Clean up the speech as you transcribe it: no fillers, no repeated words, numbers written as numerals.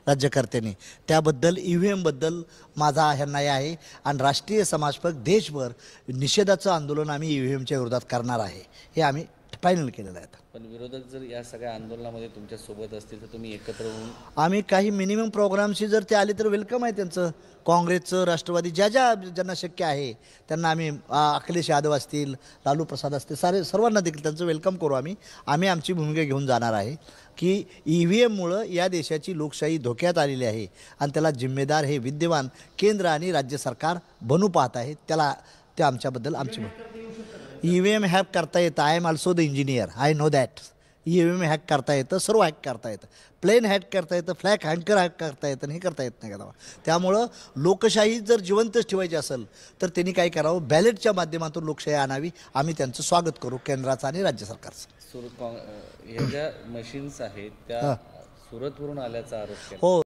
राज्यकर्त्यांनी त्याबद्दल EVM बद्दल माझा ह्यांना आहे आणि राष्ट्रीय समाजपक देशभर निषेधाचं आंदोलन आम्ही EVMच्या विरोधात करणार आहे हे आम्ही फायनल केलेलं आहे. पण विरोधक जर या सगळ्या आंदोलनामध्ये तुमच्या सोबत असतील तर तुम्ही एकत्र होऊन आम्ही काही मिनिमम प्रोग्रामशी जर ते आले तर वेलकम आहे त्यांचं. काँग्रेसचं, राष्ट्रवादी ज्यांना शक्य आहे त्यांना आम्ही अखिलेश यादव असतील, लालू प्रसाद असतील, सर्वांना देखील त्यांचं वेलकम करू. आम्ही आमची भूमिका घेऊन जाणार आहे की EVMमुळं या देशाची लोकशाही धोक्यात आलेली आहे आणि त्याला जिम्मेदार हे विद्यमान केंद्र आणि राज्य सरकार बनू पाहत आहे. ते आमच्याबद्दल आमची EVM हॅक करता येतं. I am also the engineer, I know that. EVM hack करता येतं, सर्व हॅक करता येतं, प्लेन हॅक करता येतं, फ्लॅग हँकर हॅक करता येतं आणि हे करता येत नाही का. त्यामुळं लोकशाही जर जिवंतच ठेवायची असेल तर त्यांनी काय करावं, बॅलेटच्या माध्यमातून लोकशाही आणावी. आम्ही त्यांचं स्वागत करू, केंद्राचं आणि राज्य सरकारचं. ह्या ज्या मशीन्स आहेत त्या सुरतवरून आल्याचा आरोप केला. हो.